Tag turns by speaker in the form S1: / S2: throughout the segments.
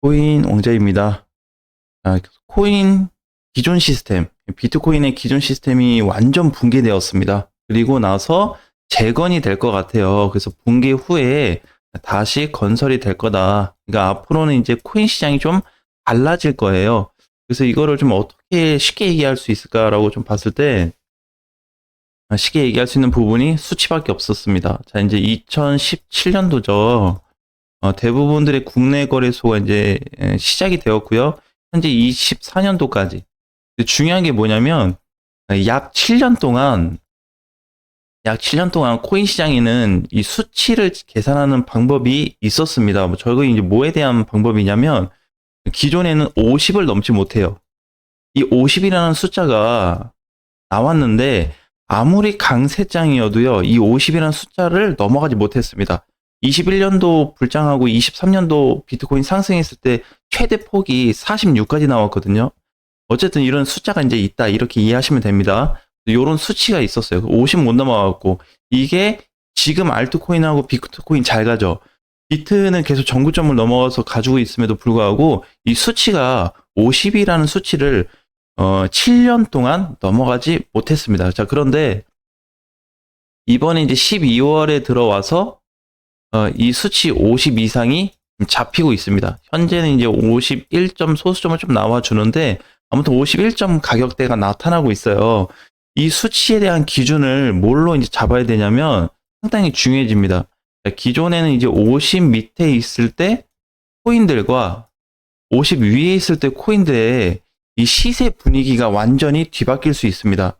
S1: 코인 왕자입니다. 코인 기존 시스템, 비트코인의 기존 시스템이 완전 붕괴되었습니다. 그리고 나서 재건이 될 것 같아요. 그래서 붕괴 후에 다시 건설이 될 거다. 그러니까 앞으로는 이제 코인 시장이 좀 달라질 거예요. 그래서 이거를 좀 어떻게 쉽게 얘기할 수 있을까라고 좀 봤을 때 쉽게 얘기할 수 있는 부분이 수치밖에 없었습니다. 자, 이제 2017년도죠. 대부분들의 국내 거래소가 이제 시작이 되었고요. 현재 24년도까지. 중요한 게 뭐냐면 약 7년 동안 코인 시장에는 이 수치를 계산하는 방법이 있었습니다. 저거 이제 뭐에 대한 방법이냐면 기존에는 50을 넘지 못해요. 이 50이라는 숫자가 나왔는데 아무리 강세장이어도요. 이 50이라는 숫자를 넘어가지 못했습니다. 21년도 불장하고 23년도 비트코인 상승했을 때 최대 폭이 46까지 나왔거든요. 어쨌든 이런 숫자가 이제 있다 이렇게 이해하시면 됩니다. 이런 수치가 있었어요. 50 못 넘어가고 이게 지금 알트코인하고 비트코인 잘 가죠. 비트는 계속 정구점을 넘어가서 가지고 있음에도 불구하고 이 수치가 50이라는 수치를 7년 동안 넘어가지 못했습니다. 자, 그런데 이번에 이제 12월에 들어와서 이 수치 50 이상이 잡히고 있습니다. 현재는 이제 51점 소수점을 좀 나와주는데 아무튼 51점 가격대가 나타나고 있어요. 이 수치에 대한 기준을 뭘로 이제 잡아야 되냐면 상당히 중요해집니다. 기존에는 이제 50 밑에 있을 때 코인들과 50 위에 있을 때 코인들의 이 시세 분위기가 완전히 뒤바뀔 수 있습니다.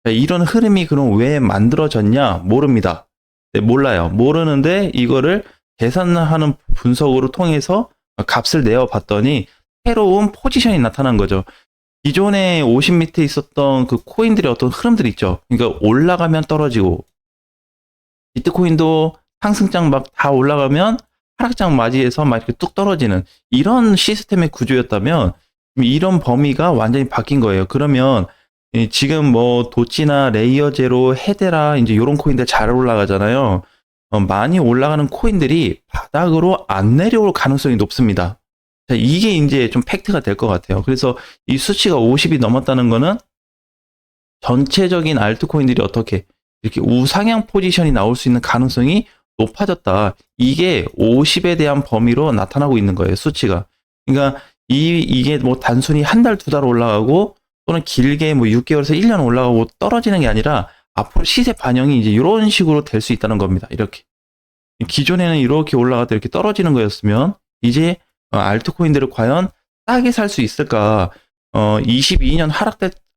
S1: 이런 흐름이 그럼 왜 만들어졌냐? 모릅니다. 네, 몰라요. 모르는데 이거를 계산하는 분석으로 통해서 값을 내어 봤더니 새로운 포지션이 나타난 거죠. 기존에 50 밑에 있었던 그 코인들의 어떤 흐름들이 있죠. 그러니까 올라가면 떨어지고 비트코인도 상승장 막 다 올라가면 하락장 맞이해서 막 이렇게 뚝 떨어지는 이런 시스템의 구조였다면 이런 범위가 완전히 바뀐 거예요. 그러면 지금 뭐 도치나 레이어 제로, 헤데라 이제 이런 코인들 잘 올라가잖아요. 많이 올라가는 코인들이 바닥으로 안 내려올 가능성이 높습니다. 자, 이게 이제 좀 팩트가 될 것 같아요. 그래서 이 수치가 50이 넘었다는 거는 전체적인 알트코인들이 어떻게 이렇게 우상향 포지션이 나올 수 있는 가능성이 높아졌다. 이게 50에 대한 범위로 나타나고 있는 거예요, 수치가. 그러니까 이게 뭐 단순히 한 달, 두 달 올라가고 또는 길게 뭐 6개월에서 1년 올라가고 떨어지는 게 아니라 앞으로 시세 반영이 이제 이런 식으로 될 수 있다는 겁니다. 이렇게. 기존에는 이렇게 올라가다 이렇게 떨어지는 거였으면 이제 알트코인들을 과연 싸게 살 수 있을까? 22년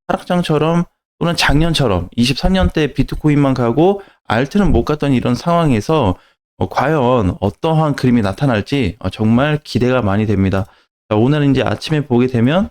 S1: 하락장처럼 또는 작년처럼 23년 때 비트코인만 가고 알트는 못 갔던 이런 상황에서 과연 어떠한 그림이 나타날지 정말 기대가 많이 됩니다. 자, 오늘 이제 아침에 보게 되면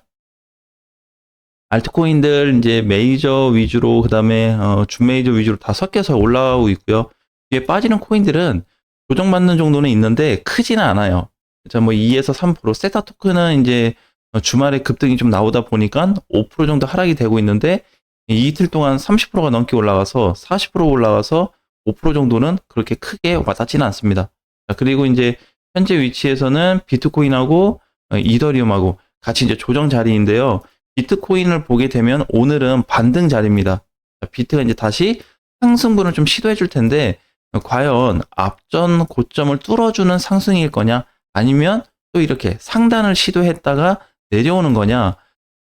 S1: 알트코인들 이제 메이저 위주로 그다음에 준메이저 위주로 다 섞여서 올라가고 있고요. 뒤에 빠지는 코인들은 조정받는 정도는 있는데 크지는 않아요. 자, 뭐 2에서 3% 세타 토큰은 이제 주말에 급등이 좀 나오다 보니까 5% 정도 하락이 되고 있는데 이틀 동안 30%가 넘게 올라가서 40% 올라가서 5% 정도는 그렇게 크게 와닿지는 않습니다. 자, 그리고 이제 현재 위치에서는 비트코인하고 이더리움하고 같이 이제 조정 자리인데요. 비트코인을 보게 되면 오늘은 반등 자리입니다. 자, 비트가 이제 다시 상승분을 좀 시도해 줄 텐데 과연 앞전 고점을 뚫어주는 상승일 거냐 아니면 또 이렇게 상단을 시도했다가 내려오는 거냐.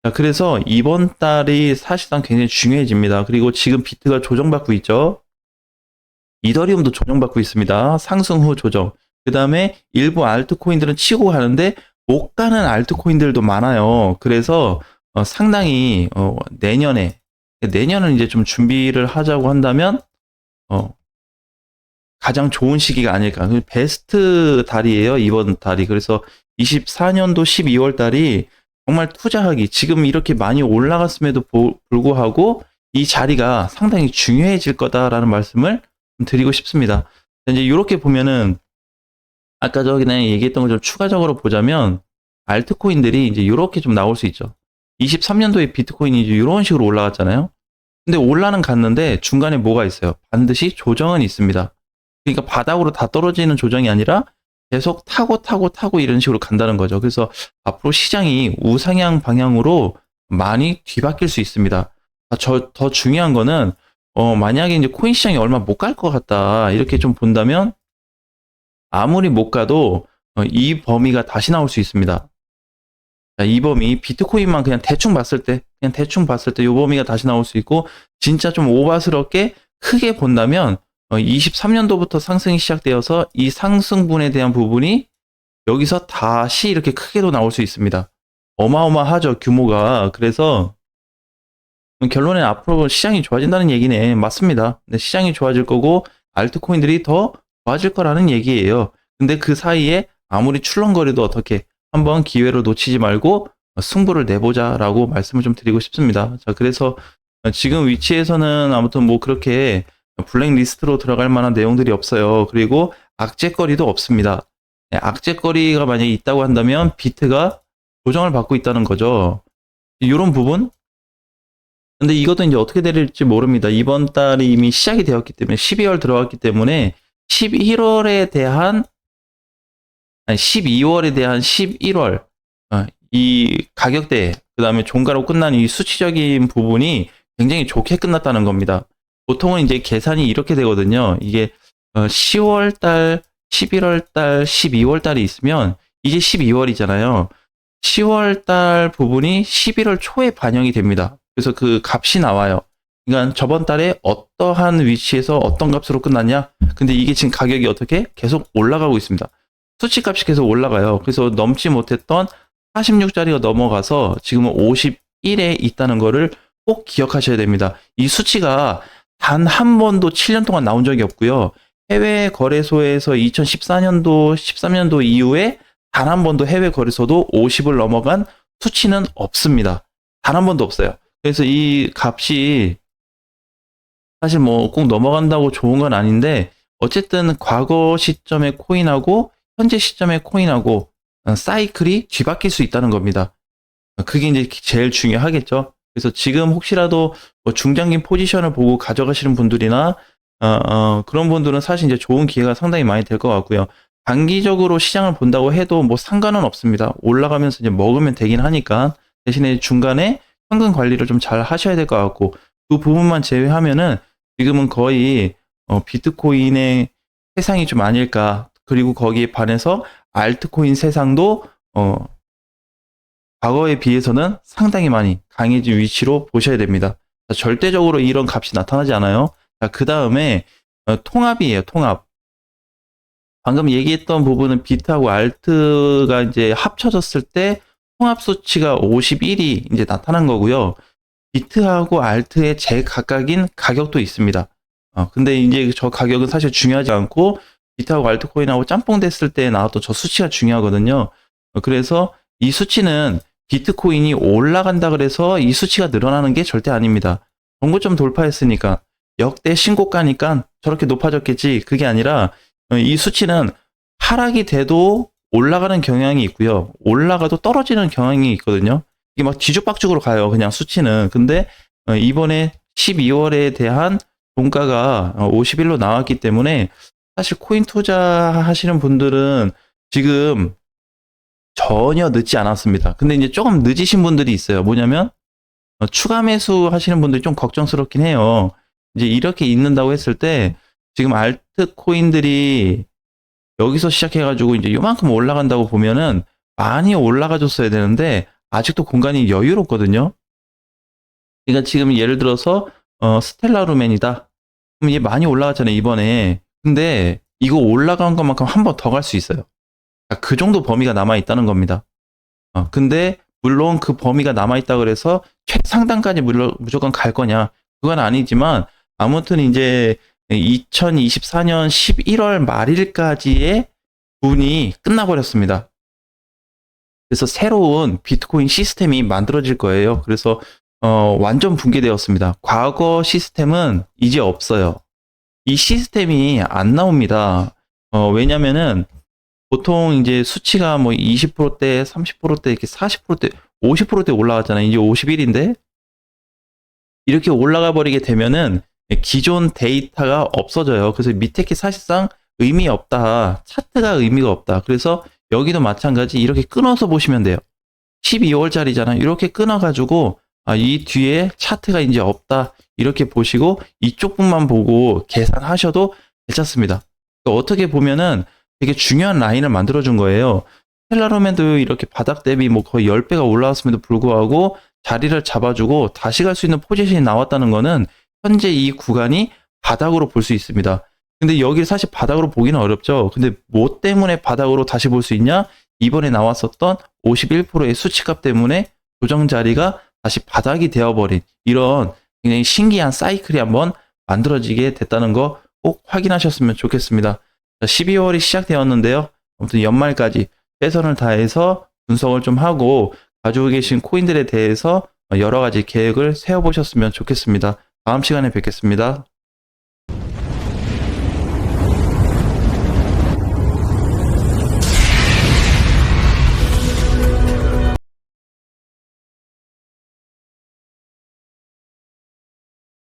S1: 자, 그래서 이번 달이 사실상 굉장히 중요해집니다. 그리고 지금 비트가 조정받고 있죠. 이더리움도 조정받고 있습니다. 상승 후 조정. 그 다음에 일부 알트코인들은 치고 가는데 못 가는 알트코인들도 많아요. 그래서 상당히 내년은 이제 좀 준비를 하자고 한다면 가장 좋은 시기가 아닐까. 베스트 달이에요, 이번 달이. 그래서 24년도 12월 달이 정말 투자하기, 지금 이렇게 많이 올라갔음에도 불구하고 이 자리가 상당히 중요해질 거다라는 말씀을 드리고 싶습니다. 이제 이렇게 보면은 아까 전에 얘기했던 걸 좀 추가적으로 보자면 알트코인들이 이제 이렇게 좀 나올 수 있죠. 23년도에 비트코인이 이제 이런 식으로 올라갔잖아요. 근데 올라는 갔는데 중간에 뭐가 있어요? 반드시 조정은 있습니다. 그러니까 바닥으로 다 떨어지는 조정이 아니라 계속 타고 이런 식으로 간다는 거죠. 그래서 앞으로 시장이 우상향 방향으로 많이 뒤바뀔 수 있습니다. 더 중요한 거는 만약에 이제 코인 시장이 얼마 못 갈 것 같다 이렇게 좀 본다면 아무리 못 가도 이 범위가 다시 나올 수 있습니다. 자, 이 범위 비트코인만 그냥 대충 봤을 때 이 범위가 다시 나올 수 있고 진짜 좀 오바스럽게 크게 본다면 23년도부터 상승이 시작되어서 이 상승분에 대한 부분이 여기서 다시 이렇게 크게도 나올 수 있습니다. 어마어마하죠, 규모가. 그래서 결론엔 앞으로 시장이 좋아진다는 얘기네. 맞습니다. 네, 시장이 좋아질 거고 알트코인들이 더 좋아질 거라는 얘기예요. 근데 그 사이에 아무리 출렁거려도 어떻게 한번 기회를 놓치지 말고 승부를 내보자라고 말씀을 좀 드리고 싶습니다. 자, 그래서 지금 위치에서는 아무튼 뭐 그렇게 블랙리스트로 들어갈 만한 내용들이 없어요. 그리고 악재거리도 없습니다. 네, 악재거리가 만약에 있다고 한다면 비트가 조정을 받고 있다는 거죠. 이런 부분. 근데 이것도 이제 어떻게 될지 모릅니다. 이번 달이 이미 시작이 되었기 때문에 12월 들어갔기 때문에 11월에 대한 12월에 대한 11월 이 가격대 그다음에 종가로 끝난 이 수치적인 부분이 굉장히 좋게 끝났다는 겁니다. 보통은 이제 계산이 이렇게 되거든요. 이게 10월 달, 11월 달, 12월 달이 있으면 이제 12월이잖아요. 10월 달 부분이 11월 초에 반영이 됩니다. 그래서 그 값이 나와요. 그러니까 저번 달에 어떠한 위치에서 어떤 값으로 끝났냐? 근데 이게 지금 가격이 어떻게 계속 올라가고 있습니다. 수치값이 계속 올라가요. 그래서 넘지 못했던 46짜리가 넘어가서 지금은 51에 있다는 거를 꼭 기억하셔야 됩니다. 이 수치가 단 한 번도 7년 동안 나온 적이 없고요. 해외 거래소에서 2014년도, 13년도 이후에 단 한 번도 해외 거래소도 50을 넘어간 수치는 없습니다. 단 한 번도 없어요. 그래서 이 값이 사실 뭐 꼭 넘어간다고 좋은 건 아닌데 어쨌든 과거 시점의 코인하고 현재 시점의 코인하고 사이클이 뒤바뀔 수 있다는 겁니다. 그게 이제 제일 중요하겠죠. 그래서 지금 혹시라도 뭐 중장기 포지션을 보고 가져가시는 분들이나 그런 분들은 사실 이제 좋은 기회가 상당히 많이 될 것 같고요. 단기적으로 시장을 본다고 해도 뭐 상관은 없습니다. 올라가면서 이제 먹으면 되긴 하니까 대신에 중간에 현금 관리를 좀 잘 하셔야 될 것 같고 그 부분만 제외하면은 지금은 거의 비트코인의 세상이 좀 아닐까. 그리고 거기에 반해서 알트코인 세상도 과거에 비해서는 상당히 많이 강해진 위치로 보셔야 됩니다. 절대적으로 이런 값이 나타나지 않아요. 그 다음에 통합이에요. 통합. 방금 얘기했던 부분은 비트하고 알트가 이제 합쳐졌을 때 통합 수치가 51이 이제 나타난 거고요. 비트하고 알트의 제각각인 가격도 있습니다. 근데 이제 저 가격은 사실 중요하지 않고 비트하고 알트코인하고 짬뽕 됐을 때 나왔던 저 수치가 중요하거든요. 그래서 이 수치는 비트코인이 올라간다 그래서 이 수치가 늘어나는 게 절대 아닙니다. 정고점 돌파했으니까 역대 신고가니까 저렇게 높아졌겠지. 그게 아니라 이 수치는 하락이 돼도 올라가는 경향이 있고요. 올라가도 떨어지는 경향이 있거든요. 이게 막 뒤죽박죽으로 가요. 그냥 수치는. 근데 이번에 12월에 대한 종가가 51로 나왔기 때문에 사실 코인 투자하시는 분들은 지금 전혀 늦지 않았습니다. 근데 이제 조금 늦으신 분들이 있어요. 뭐냐면 추가 매수 하시는 분들이 좀 걱정스럽긴 해요. 이제 이렇게 있는다고 했을 때 지금 알트 코인들이 여기서 시작해가지고 이제 요만큼 올라간다고 보면은 많이 올라가 줬어야 되는데 아직도 공간이 여유롭거든요. 그러니까 지금 예를 들어서 스텔라루멘이다. 그럼 이게 많이 올라갔잖아요, 이번에. 근데 이거 올라간 것만큼 한 번 더 갈 수 있어요. 그 정도 범위가 남아 있다는 겁니다. 근데 물론 그 범위가 남아 있다 그래서 최상단까지 무조건 갈 거냐? 그건 아니지만 아무튼 이제 2024년 11월 말일까지의 분이 끝나버렸습니다. 그래서 새로운 비트코인 시스템이 만들어질 거예요. 그래서 완전 붕괴되었습니다. 과거 시스템은 이제 없어요. 이 시스템이 안 나옵니다. 왜냐면은 보통 이제 수치가 뭐 20%대, 30%대, 이렇게 40%대, 50%대 올라갔잖아요. 이제 51인데 이렇게 올라가 버리게 되면은 기존 데이터가 없어져요. 그래서 밑에 게 사실상 의미 없다. 차트가 의미가 없다. 그래서 여기도 마찬가지 이렇게 끊어서 보시면 돼요. 12월짜리잖아. 이렇게 끊어가지고 이 뒤에 차트가 이제 없다. 이렇게 보시고 이쪽 부분만 보고 계산하셔도 괜찮습니다. 그러니까 어떻게 보면은 되게 중요한 라인을 만들어준 거예요. 텔라로맨도 이렇게 바닥 대비 뭐 거의 10배가 올라왔음에도 불구하고 자리를 잡아주고 다시 갈 수 있는 포지션이 나왔다는 거는 현재 이 구간이 바닥으로 볼 수 있습니다. 근데 여기를 사실 바닥으로 보기는 어렵죠. 근데 뭐 때문에 바닥으로 다시 볼 수 있냐? 이번에 나왔었던 51%의 수치값 때문에 조정 자리가 다시 바닥이 되어버린 이런 굉장히 신기한 사이클이 한번 만들어지게 됐다는 거 꼭 확인하셨으면 좋겠습니다. 12월이 시작되었는데요. 아무튼 연말까지 최선을 다해서 분석을 좀 하고 가지고 계신 코인들에 대해서 여러 가지 계획을 세워보셨으면 좋겠습니다. 다음 시간에 뵙겠습니다.